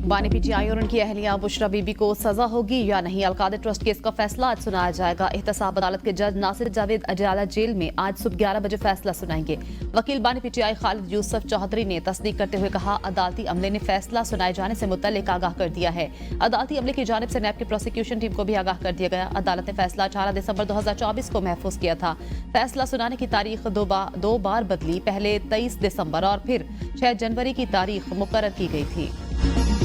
बानी पीटीआई और उनकी अहलिया बुशरा बीबी को सजा होगी या नहीं, अलकादर ट्रस्ट केस का फैसला आज सुनाया जाएगा। एहतसाब अदालत के जज नासिर जावेद अडयाला जेल में आज सुबह 11 बजे फैसला सुनाएंगे। वकील बानी पीटीआई खालिद यूसुफ चौधरी ने तस्दीक करते हुए कहा, अदालती अमले ने फैसला सुनाए जाने से मुतल्लिक आगाह कर दिया है। अदालती अमले की जानिब से नैब की प्रोसिक्यूशन टीम को भी आगाह कर दिया गया। अदालत ने फैसला 18 दिसंबर 2024 को महफूज किया था। फैसला सुनाने की तारीख दो बार बदली, पहले 23 दिसंबर और फिर 6 जनवरी की तारीख मुकर्रर की गई थी।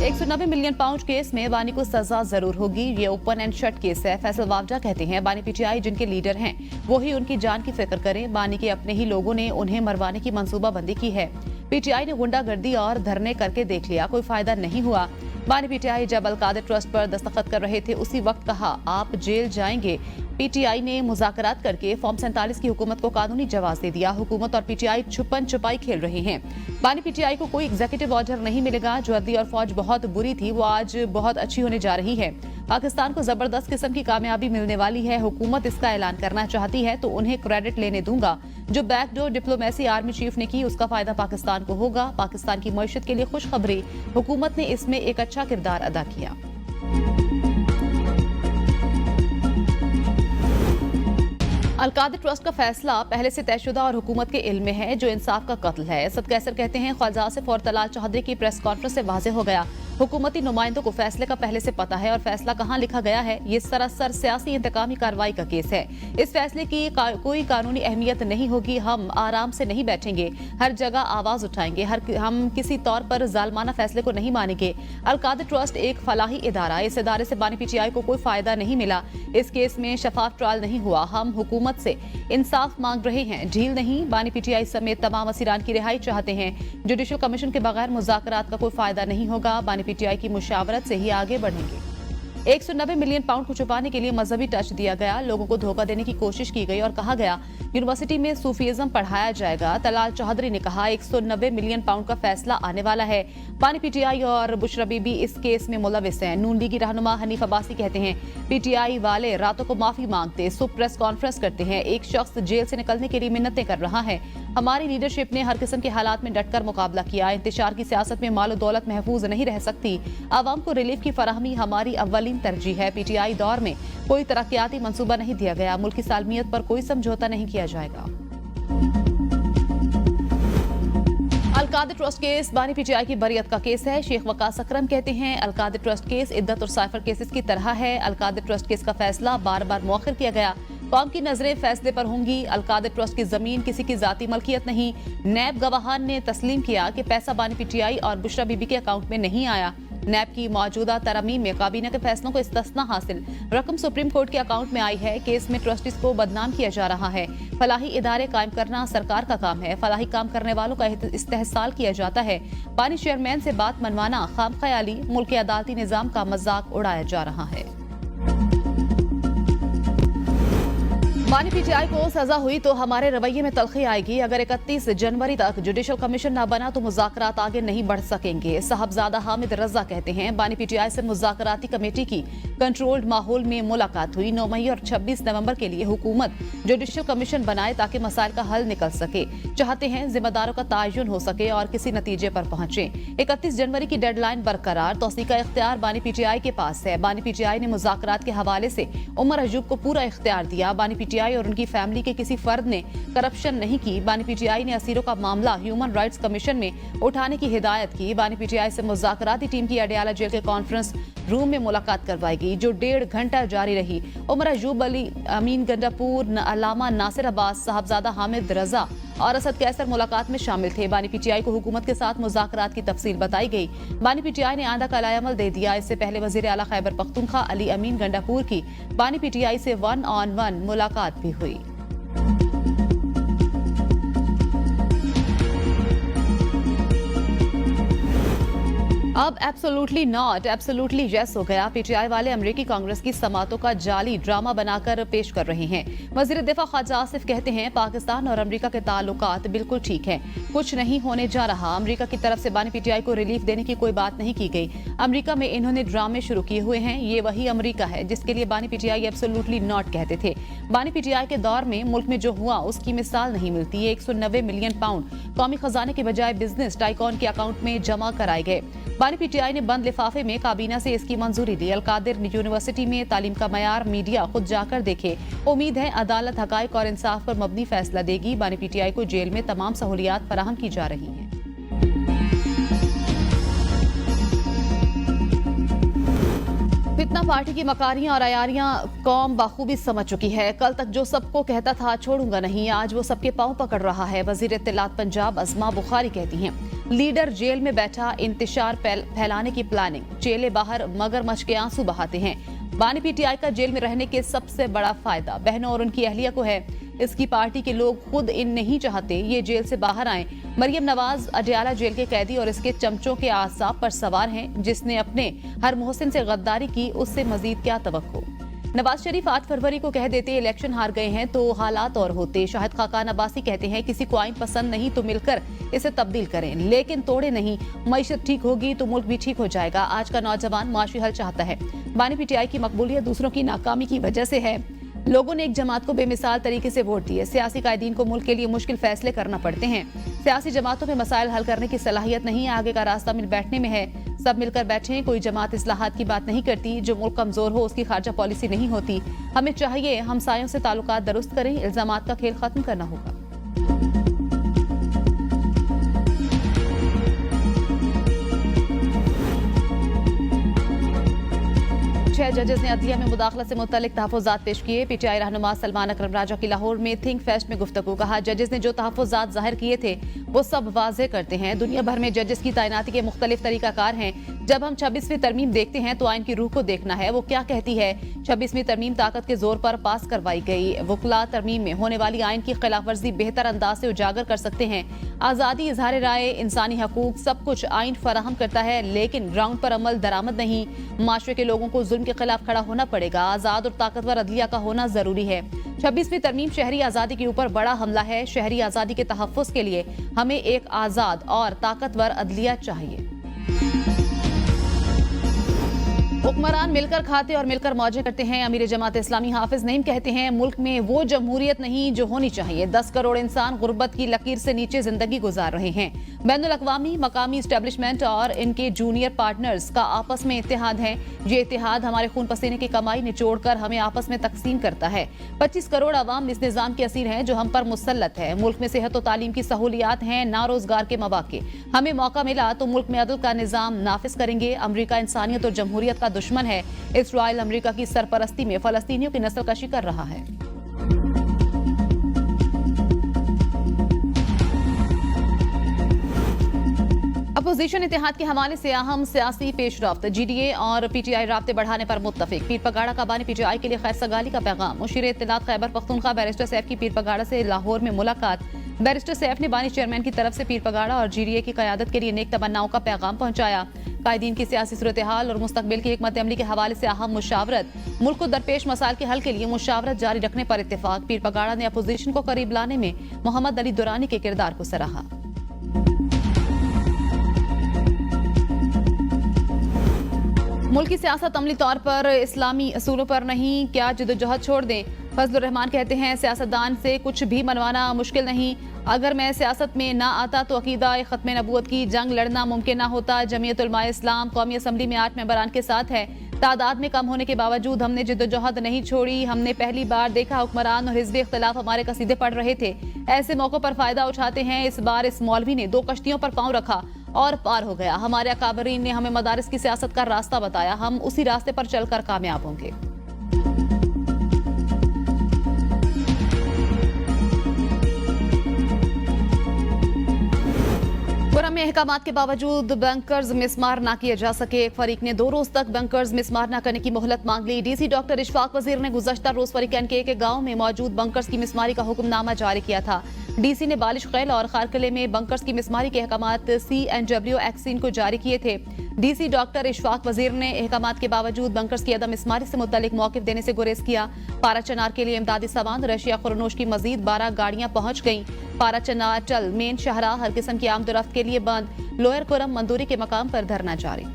190 मिलियन पाउंड केस में बानी को सजा जरूर होगी। ये ओपन एंड शट केस है। फैसल वावजा कहते हैं, बानी पीटीआई जिनके लीडर हैं वो ही उनकी जान की फिक्र करें। बानी के अपने ही लोगों ने उन्हें मरवाने की मंसूबाबंदी की है। पीटीआई ने गुंडागर्दी और धरने करके देख लिया, कोई फायदा नहीं हुआ। बानी पीटीआई जब अलकादर ट्रस्ट पर दस्तखत कर रहे थे उसी वक्त कहा, आप जेल जाएंगे। पीटीआई ने मुज़ाकरात करके फॉर्म 47 की हुकूमत को कानूनी जवाब दे दिया। हुकूमत और पीटीआई छुपन छुपाई खेल रहे हैं। बानी पीटीआई को कोई एग्जीक्यूटिव ऑर्डर नहीं मिलेगा। जो वर्दी और फौज बहुत बुरी थी वो आज बहुत अच्छी होने जा रही है। पाकिस्तान को जबरदस्त किस्म की कामयाबी मिलने वाली है। हुकूमत इसका ऐलान करना चाहती है तो उन्हें क्रेडिट लेने दूंगा। जो बैकडोर डिप्लोमेसी आर्मी चीफ ने की उसका फायदा पाकिस्तान को होगा। पाकिस्तान की मईशत के लिए खुशखबरी, हुकूमत ने इसमें एक अच्छा किरदार अदा किया। अलकादर ट्रस्ट का फैसला पहले से तयशुदा और हुकूमत के इल्म में है, जो इंसाफ का कत्ल है। सद कैसर कहते हैं, ख्वाजा आसिफ और तलाल चौधरी की प्रेस कॉन्फ्रेंस से वाज़ेह हो गया, हुकूमती नुमाइंदों को फैसले का पहले से पता है और फैसला कहां लिखा गया है। ये सरासर सियासी इंतकामी कार्रवाई का केस है। इस फैसले की कोई कानूनी अहमियत नहीं होगी। हम आराम से नहीं बैठेंगे, हर जगह आवाज उठाएंगे। हम किसी तौर पर जालमाना फैसले को नहीं मानेंगे। अलकादर ट्रस्ट एक फलाही इदारा, इस इदारे से बानी पीटीआई को कोई फायदा नहीं मिला। इस केस में शफाफ ट्रायल नहीं हुआ। हम हुकूमत से इंसाफ मांग रहे हैं, ढील नहीं। बानी पीटीआई समेत तमाम असीरान की रिहाई चाहते हैं। जुडिशल कमीशन के बगैर मुज़ाकरात का कोई फायदा नहीं होगा। बानी पीटीआई की मुशावरत से ही आगे बढ़ेंगे। 190 मिलियन पाउंड को छुपाने के लिए मजहबी टच दिया गया, लोगों को धोखा देने की कोशिश की गई और कहा गया यूनिवर्सिटी में सूफीज़म पढ़ाया जाएगा। तलाल चौधरी ने कहा 190 मिलियन पाउंड का फैसला आने वाला है। बानी पीटीआई और बुशरा बीबी इस केस में मुलविस हैं। नून लीगी रहनुमा हनीफ अब्बासी कहते हैं, पीटीआई वाले रातों को माफी मांगते, सुबह प्रेस कॉन्फ्रेंस करते हैं। एक शख्स जेल से निकलने के लिए मिन्नतें कर रहा है। हमारी लीडरशिप ने हर किस्म के हालात में डटकर मुकाबला किया। इंतशार की सियासत में मालो दौलत महफूज नहीं रह सकती। आवाम को रिलीफ की फराहमी हमारी अव्वलीन तरजीह है। पीटीआई दौर में कोई तरक्याती मंसूबा नहीं दिया गया। मुल्क की सालमियत पर कोई समझौता नहीं किया जाएगा। अलकादर ट्रस्ट केस बानी पीटीआई की बरियत का केस है। शेख वकास अकरम कहते हैं, अलकादर ट्रस्ट केस इद्दत और साइफर केसेस की तरह है। अलकादर ट्रस्ट केस का फैसला बार बार मौखिर किया गया। कौम की नजरें फैसले पर होंगी। अलकादर ट्रस्ट की जमीन किसी की जाती मलकियत नहीं। नैब गवाहान ने तस्लीम किया कि पैसा बानी पीटीआई और बुशरा बीबी के अकाउंट में नहीं आया। नैब की मौजूदा तरमीम में काबीना के फैसलों को इस्तिस्ना हासिल, रकम सुप्रीम कोर्ट के अकाउंट में आई है। केस में ट्रस्टीज को बदनाम किया जा रहा है। फलाही इदारे कायम करना सरकार का काम है। फलाही काम करने वालों का इस्तेहसाल किया जाता है। बानी चेयरमैन से बात मनवाना खाम ख्याली, मुल्क के अदालती निजाम का मजाक उड़ाया जा रहा है। बानी पीटीआई को सजा हुई तो हमारे रवैये में तलखी आएगी। अगर 31 जनवरी तक जुडिशल कमीशन न बना तो मुज़ाकरात आगे नहीं बढ़ सकेंगे। साहबजादा हामिद रजा कहते हैं, बानी पीटीआई से मुज़ाकराती कमेटी की कंट्रोल्ड माहौल में मुलाकात हुई। 9 मई और 26 नवंबर के लिए हुकूमत जुडिशल कमीशन बनाए ताकि मसाइल का हल निकल सके। चाहते हैं जिम्मेदारों का तायुन हो सके और किसी नतीजे पर पहुंचे। 31 जनवरी की डेडलाइन बरकरार। तौसीक का इख्तियार बानी पीटीआई के पास है। बानी पीटीआई ने मुज़ाकरात के हवाले से उमर अयूब को पूरा इख्तियार दिया। बानी पीटीआई और उनकी फैमिली के किसी फर्द ने करप्शन नहीं की। बानी पीटीआई ने असीरों का मामला ह्यूमन राइट्स कमीशन में उठाने की हिदायत की। बानी पीटीआई से मुज़ाकराती टीम की अडयाला जेल के कॉन्फ्रेंस रूम में मुलाकात करवाएगी, जो 1.5 घंटा जारी रही। उमर अयूब, अली अमीन गंडापुर, अलामा नासिर अब्बास, साहबजादा हामिद रजा और असद कैसर मुलाकात में शामिल थे। बानी पीटीआई को हुकूमत के साथ मुज़ाकरात की तफसील बताई गई। बानी पीटीआई ने आंदा का लायामल दे दिया। इससे पहले वजीर आला खैबर पख्तूनख्वा अली अमीन गंडापुर की बानी पीटीआई से 1-on-1 मुलाकात भी हुई। अब एब्सोल्युटली नॉट, एब्सोल्युटली यस हो गया। पीटीआई वाले अमेरिकी कांग्रेस की समातों का जाली ड्रामा बनाकर पेश कर रहे हैं। वजीर दिफा ख्वाजा आसिफ कहते हैं, पाकिस्तान और अमेरिका के ताल्लुकात बिल्कुल ठीक हैं, कुछ नहीं होने जा रहा। अमेरिका की तरफ से बानी पीटीआई को रिलीफ देने की कोई बात नहीं की गई। अमेरिका में इन्होंने ड्रामे शुरू किए हुए हैं। ये वही अमेरिका है जिसके लिए बानी पीटीआई एब्सोल्युटली नॉट कहते थे। बानी पीटीआई के दौर में मुल्क में जो हुआ उसकी मिसाल नहीं मिलती। 190 मिलियन पाउंड कौमी खजाने के बजाय बिजनेस टाइकॉन के अकाउंट में जमा कराए गए। बानी पीटीआई ने बंद लिफाफे में काबीना से इसकी मंजूरी ली। अलकादिर यूनिवर्सिटी में तालीम का मयार मीडिया खुद जाकर देखे। उम्मीद है अदालत हकाइक और इंसाफ पर मबनी फैसला देगी। बानी पीटीआई को जेल में तमाम सहूलियात फराहम की जा रही हैं। फितना पार्टी की मकारियां और अयारियां कौम बाखूबी समझ चुकी है। कल तक जो सबको कहता था छोड़ूंगा नहीं, आज वो सबके पांव पकड़ रहा है। वजीर इत्तलात पंजाब अज़मा बुखारी कहती हैं, लीडर जेल में बैठा इंतशार फैलाने की प्लानिंग, चेले बाहर मगरमच्छ के आंसू बहाते हैं। बानी पीटीआई का जेल में रहने के सबसे बड़ा फायदा बहनों और उनकी अहलिया को है। इसकी पार्टी के लोग खुद इन नहीं चाहते ये जेल से बाहर आए। मरियम नवाज अडयाला जेल के कैदी और इसके चमचों के आसाब पर सवार हैं। जिसने अपने हर मोहसिन से गद्दारी की, उससे मजीद क्या तवक्को। नवाज शरीफ 8 फरवरी को कह देते इलेक्शन हार गए हैं तो हालात और होते। शाहिद खाकान अब्बासी कहते हैं, किसी को आइन पसंद नहीं तो मिलकर इसे तब्दील करें, लेकिन तोड़े नहीं। मईशत ठीक होगी तो मुल्क भी ठीक हो जाएगा। आज का नौजवान माशी हल चाहता है। बानी पीटीआई की मकबूलियत दूसरों की नाकामी की वजह से है। लोगों ने एक जमात को बेमिसाल तरीके से वोट दिए। सियासी कायदीन को मुल्क के लिए मुश्किल फैसले करना पड़ते हैं। सियासी जमातों में मसाइल हल करने की सलाहियत नहीं, आगे का रास्ता मिल बैठने में है। सब मिलकर बैठें। कोई जमात इस्लाहात की बात नहीं करती। जो मुल्क कमजोर हो उसकी खारजा पॉलिसी नहीं होती। हमें चाहिए हमसायों से ताल्लुकात दुरुस्त करें। इल्जामात का खेल खत्म करना होगा। 6 जजेस ने अदलिया में मुदाखलत से मुतल्लिक तहफ़्फ़ुज़ात पेश किए। पीटीआई रहनुमा सलमान अकरम राजा की लाहौर में थिंक फेस्ट में गुफ्तगू। कहा, जजेस ने जो तहफ़्फ़ुज़ात जाहिर किए थे वो सब वाज़ेह करते हैं। दुनिया भर में जजेस की तैनाती के मुख्तलिफ तरीकाकार हैं। जब हम 26वीं तरमीम देखते हैं तो आइन की रूह को देखना है। वो क्या कहती है? 26वीं तरमीम ताकत के जोर पर पास करवाई गई। वकला तरमीम में होने वाली आइन की खिलाफ वर्जी बेहतर अंदाज से उजागर कर सकते हैं। आज़ादी, इजहार राय, इंसानी हकूक सब कुछ आइन फराहम करता है, लेकिन ग्राउंड पर अमल दरामद नहीं। माशरे के लोगों को जुल्म के खिलाफ खड़ा होना पड़ेगा। आजाद और ताकतवर अदलिया का होना जरूरी है। 26वीं तरमीम शहरी आजादी के ऊपर बड़ा हमला है। शहरी आजादी के तहफ़्फ़ुज़ के लिए हमें एक आजाद और ताकतवर अदलिया चाहिए। हुक्मरान मिलकर खाते और मिलकर मौजें करते हैं। अमीर जमात इस्लामी हाफिज नईम कहते हैं, मुल्क में वो जमहूरियत नहीं जो होनी चाहिए। 10 करोड़ इंसान गुर्बत की लकीर से नीचे जिंदगी गुजार रहे हैं। बैनुल अक़वामी मकामी इस्टेब्लिशमेंट और इनके जूनियर पार्टनर्स का आपस में इत्तेहाद है। ये इत्तेहाद हमारे खून पसीने की कमाई निचोड़ कर हमें आपस में तकसीम करता है। 25 करोड़ अवाम इस निज़ाम के असीर हैं जो हम पर मुसल्लत है। मुल्क में सेहत और तालीम की सहूलियात हैं, ना रोजगार के मौके। हमें मौका मिला तो मुल्क में अदल का निज़ाम नाफिज करेंगे। अमरीका इंसानियत और जमहूरियत का दुश्मन है। इसराइल अमेरिका की सरपरस्ती में फलस्तीनियों की नस्लकशी कर रहा है। अपोजिशन इत्तेहाद के हवाले से अहम सियासी पेशरफ्त। जीडीए और पीटीआई राब्ते बढ़ाने पर मुत्तफिक। पीर पगाड़ा का बानी पीटीआई के लिए खैर सगाली का पैगाम। मुशीर इत्तलात खैबर पख्तूनख्वा बैरिस्टर सैफ की पीर पगाड़ा से लाहौर में मुलाकात। बैरिस्टर सैफ ने बानी चेयरमैन की तरफ से पीर पगाड़ा और जीडीए की क़यादत के लिए नेक तमन्नाओं का पैगाम पहुंचाया। कायदीन की सियासी सूरत हाल और मुस्तकबिल की हिकमत अमली के हवाले से अहम मुशावरत। मुल्क को दरपेश मसाइल के हल के लिए मुशावरत जारी रखने पर इत्तेफाक। पीर पगाड़ा ने अपोजिशन को करीब लाने में मोहम्मद अली दुरानी के किरदार को सराहा। मुल्क की सियासत अमली तौर पर इस्लामी असूलों पर नहीं, क्या जदोजहद छोड़ दें? फजलुर रहमान कहते हैं, सियासतदान से कुछ भी मनवाना मुश्किल नहीं। अगर मैं सियासत में ना आता तो अकीदा ख़त्म नबूवत की जंग लड़ना मुमकिन ना होता। जमीयत उलमा इस्लाम कौमी असम्बली में 8 मेंबरान के साथ है। तादाद में कम होने के बावजूद हमने जद्दोजहद नहीं छोड़ी। हमने पहली बार देखा हुक्मरान और हिज़्ब इख्तिलाफ हमारे कसीदे पढ़ रहे थे। ऐसे मौकों पर फायदा उठाते हैं। इस बार इस मौलवी ने 2 कश्तियों पर पांव रखा और पार हो गया। हमारे अकाबरीन ने हमें मदारिस की सियासत का रास्ता बताया। हम उसी रास्ते पर चलकर कामयाब होंगे। खुर्रम में अहकामात के बावजूद बैंकर्स मिसमार ना किए जा सके। एक फरीक ने 2 रोज तक बैंकर्स मिसमार न करने की मोहलत मांग ली। डीसी डॉक्टर इशफाक वजीर ने गुज़श्ता रोज फरीकैन के गांव में मौजूद बंकर्स की मिसमारी का हुक्मनामा जारी किया था। डीसी ने बालिश खैल और खारकले में बंकर्स की मिसमारी के अहकामात CNW एक्सिन को जारी किए थे। डीसी डॉक्टर इशफाक वजीर ने अहकामात के बावजूद बंकर्स की अदम मिसमारी से मुतल्लिक मौक़िफ़ देने से गुरेज किया। पारा चनार के लिए इमदादी सामान रशिया खुरनोश की मजीद 12 गाड़ियां पहुंच गईं। पारा चनार टल मेन शाहराह हर किस्म की आमदोरफ्त के लिए बंद। लोअर कुरम मंदूरी के मकाम पर धरना जारी।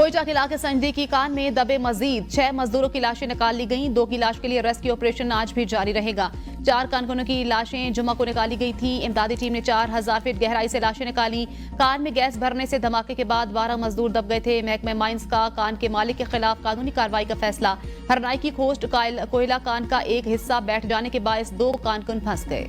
कोयटा के इलाके संजदी की कान में दबे मजीद 6 मजदूरों की लाशें निकाल ली गईं। 2 की लाश के लिए रेस्क्यू ऑपरेशन आज भी जारी रहेगा। 4 कानूनों की लाशें जुम्मा को निकाली गई थी। इमदादी टीम ने 4000 फीट गहराई से लाशें निकाली। कान में गैस भरने से धमाके के बाद 12 मजदूर दब गए थे। महकमा माइंस का कान के मालिक के खिलाफ कानूनी कार्रवाई का फैसला। हरनाई की खोस्ट कोयला कान का एक हिस्सा बैठ जाने के बायस 2 कानकुन फंस गए।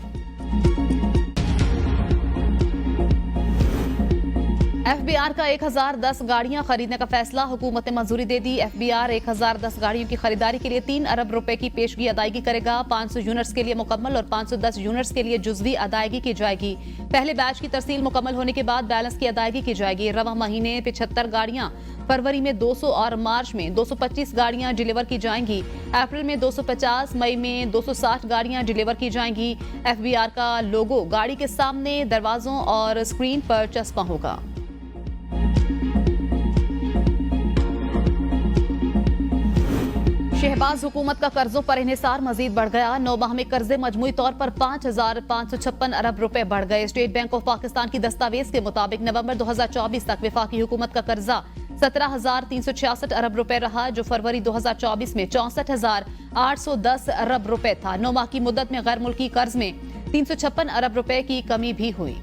एफबीआर का 1010 गाड़ियां खरीदने का फैसला। हुकूमत ने मंजूरी दे दी। एफबीआर 1010 गाड़ियों की खरीदारी के लिए 3 अरब रुपए की पेशगी अदायगी करेगा। 500 यूनिट्स के लिए मुकम्मल और 510 यूनिट्स के लिए जुजवी अदायगी की जाएगी। पहले बैच की तरसील मुकम्मल होने के बाद बैलेंस की अदायगी की जाएगी। रवा महीने 75 गाड़ियां, फरवरी में 200 और मार्च में 225 गाड़ियां डिलीवर की जाएंगी। अप्रैल में 250, मई में 260 गाड़ियां डिलीवर की जाएंगी। एफबीआर का लोगो गाड़ी के सामने, दरवाजों और स्क्रीन पर चस्पा होगा। शहबाज हुकूमत का कर्जों पर इन्हिसार मजीद बढ़ गया। 9 माह में कर्जे मजमूई तौर पर 5556 अरब रुपए बढ़ गए। स्टेट बैंक ऑफ पाकिस्तान की दस्तावेज के मुताबिक नवंबर 2024 तक विफाकी हुकूमत का कर्जा 17,366 अरब रुपए रहा, जो फरवरी 2024 में 64,810 अरब रुपए था। 9 माह की मुद्दत में गैर मुल्की कर्ज में 356 अरब रुपए की कमी भी हुई।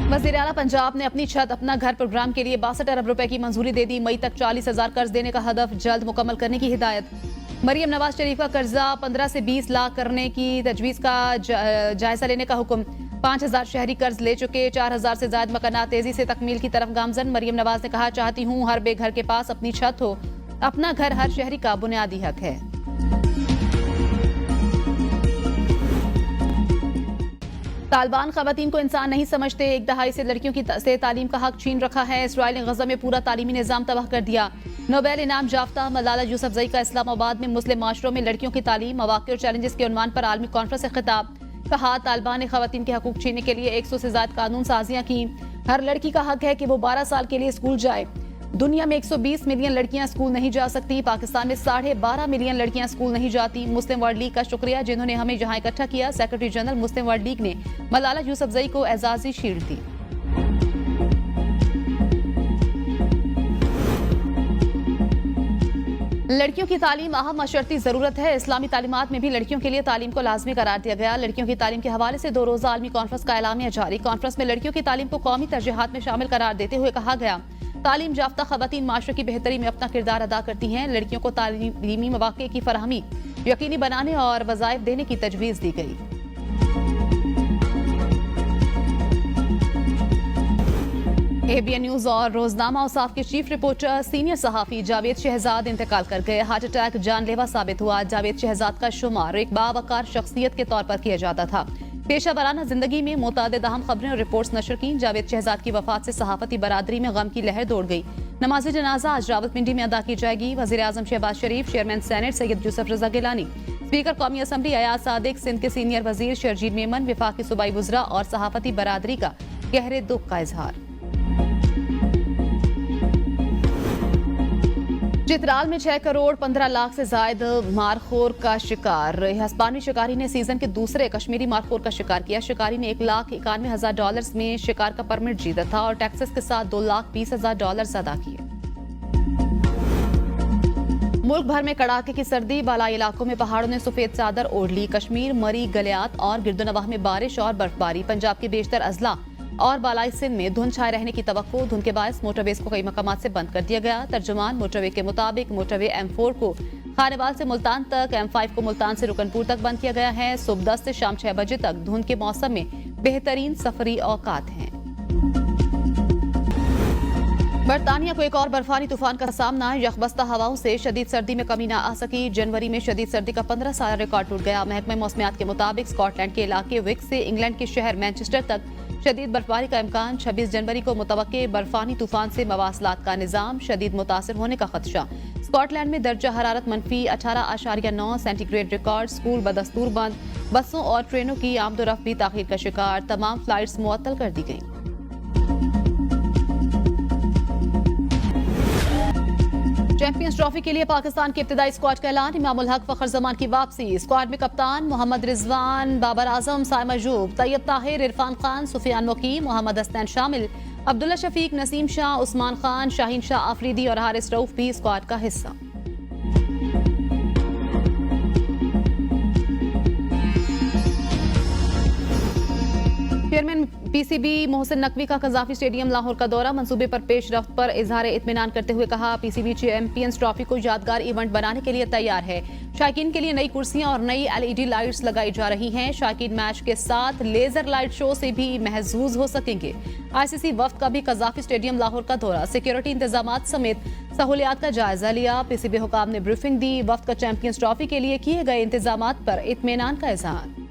वज़ीर आला पंजाब ने अपनी छत अपना घर प्रोग्राम के लिए 62 अरब रुपए की मंजूरी दे दी। मई तक 40,000 कर्ज देने का हदफ जल्द मुकम्मल करने की हिदायत। मरियम नवाज शरीफ का कर्जा 15 से 20 लाख करने की तजवीज़ का जायजा लेने का हुक्म। 5,000 शहरी कर्ज ले चुके, 4,000 से ज्यादा मकानात तेजी से तकमील की तरफ गामजन। मरियम नवाज ने कहा, चाहती हूँ हर बेघर के पास अपनी छत हो। अपना घर हर शहरी का बुनियादी हक है। तालिबान खवातीन को इंसान नहीं समझते। 1 दहाई से लड़कियों से तालीम का हक छीन रखा है। इसराइल ने गजा में पूरा तालीमी निजाम तबाह कर दिया। नोबेल इनाम याफ्ता मलाला यूसुफजई का इस्लामाबाद में मुस्लिम माशरों में लड़कियों की तालीम, मौक़े और चैलेंजेस के उन्वान पर आलमी कॉन्फ्रेंस से खिताब। कहा, तालिबान ने खवातीन के हकूक छीनने के लिए 100 से ज्यादा कानून साजियां की। हर लड़की का हक है कि वो 12 साल के लिए स्कूल जाए। दुनिया में 120 मिलियन लड़कियां स्कूल नहीं जा सकती। पाकिस्तान में 12.5 मिलियन लड़कियां स्कूल नहीं जाती। मुस्लिम वर्ल्ड लीग का शुक्रिया जिन्होंने हमें यहाँ इकट्ठा किया। सेक्रेटरी जनरल मुस्लिम वर्ल्ड लीग ने मलाला यूसुफजई को एजाजी शील्ड दी। लड़कियों की तालीम अहम मशर्ती जरूरत है। इस्लामी तालीमात में भी लड़कियों के लिए तालीम को लाजमी करार दिया गया। लड़कियों की तालीम के हवाले से 2 रोजा आलमी कॉन्फ्रेंस का एलामिया जारी। कॉन्फ्रेंस में लड़कियों की तालीम को कौमी तरजीहात में शामिल करार देते हुए कहा गया, तालीम याफ्ता खवातीन माशरे की बेहतरी में अपना किरदार अदा करती हैं। लड़कियों को तालीमी मौक़े की फराहमी यकीनी बनाने और वज़ाइफ देने की तजवीज़ दी गई। एबीएन न्यूज और रोजनामा औसाफ के चीफ रिपोर्टर सीनियर सहाफी जावेद शहजाद इंतकाल कर गए। हार्ट अटैक जानलेवा साबित हुआ। जावेद शहजाद का शुमार एक बावकार शख्सियत के तौर पर किया जाता था। पेशा वराना जिंदगी में मुतादिद अहम खबरें और रिपोर्ट्स नशर की। जावेद शहजाद की वफात से सहाफती बरादरी में गम की लहर दौड़ गई। नमाज जनाजा आज रावलपिंडी में अदा की जाएगी। वज़ीर आज़म शहबाज शरीफ, चेयरमैन सेनेट सैयद यूसुफ रजा गिलानी, स्पीकर कौमी असम्बली अयाज सादिक, सिंध के सीनियर वजीर शरजील मेमन, विफाकी सूबाई वज़रा और सहाफती बरादरी का गहरे दुख का इजहार। चित्राल में 6 करोड़ 15 लाख से ज्यादा मारखोर का शिकार। हस्पानी शिकारी ने सीजन के दूसरे कश्मीरी मारखोर का शिकार किया। शिकारी ने $1,91,000 में शिकार का परमिट जीता था और टैक्सेस के साथ $2,20,000 अदा किए। मुल्क भर में कड़ाके की सर्दी, बालाई इलाकों में पहाड़ों ने सफेद चादर ओढ़ ली। कश्मीर, मरी, गलियात और गिरदोनवाह में बारिश और बर्फबारी। पंजाब के बेशतर अजला और बालाई सिंध में धुंध छाए रहने की तवक्को। धुंध के बायस मोटरवेज को कई मकामात से बंद कर दिया गया। तर्जुमान मोटरवे के मुताबिक मोटरवे M4 को खानेवाल से मुल्तान तक, M5 को मुल्तान से रुकनपुर तक बंद किया गया है। सुबह 10 से शाम 6 बजे तक धुंध के मौसम में बेहतरीन सफरी औकात हैं। बरतानिया को एक और बर्फानी तूफान का सामना। यखबस्ता हवाओं से शदीद सर्दी में कमी न आ सकी। जनवरी में शदीद सर्दी का 15 साल रिकॉर्ड टूट गया। महकमा मौसमियात के मुताबिक स्कॉटलैंड के इलाके विक्स से इंग्लैंड के शहर मैनचेस्टर तक शदीद बर्फबारी का इम्कान। 26 जनवरी को मुतवक्के बर्फानी तूफान से मवासलात का निजाम शदीद मुतासिर होने का खदशा। स्कॉटलैंड में दर्जा हरारत -18.9 सेंटीग्रेड रिकॉर्ड। स्कूल बदस्तूर बंद। बसों और ट्रेनों की आमदोरफ्त भी ताखीर का शिकार। तमाम फ्लाइट्स मुअत्तल कर दी गई। चैंपियंस ट्रॉफी के लिए पाकिस्तान के इब्तिदाई स्क्वाड का ऐलान। इमाम उल हक फखर जमान की वापसी। स्क्वाड में कप्तान मोहम्मद रिजवान, बाबर आजम, साइम अयूब, तैयब ताहिर, इरफान खान, सुफियान मुकीम, मोहम्मद हसनैन शामिल। अब्दुल्ला शफीक, नसीम शाह, उस्मान खान, शाहीन शाह आफरीदी और हारिस रऊफ भी स्क्वाड का हिस्सा। चेयरमैन पीसीबी मोहसिन नकवी का कजाफी स्टेडियम लाहौर का दौरा। मंसूबे पर पेशरफ्त पर इजहार इत्मीनान करते हुए कहा, पीसीबी चैंपियंस ट्रॉफी को यादगार इवेंट बनाने के लिए तैयार है। शायकीन के लिए नई कुर्सियां और नई एलईडी लाइट्स लगाई जा रही हैं। शायकीन मैच के साथ लेजर लाइट शो से भी महजूज हो सकेंगे। आईसीसी वफ्द का भी कजाफी स्टेडियम लाहौर का दौरा। सिक्योरिटी इंतजाम समेत सहूलियात का जायजा लिया। पीसीबी हुकाम ने ब्रीफिंग दी। वफ्द का चैंपियंस ट्रॉफी के लिए किए गए इंतजाम पर इत्मीनान का इजहार।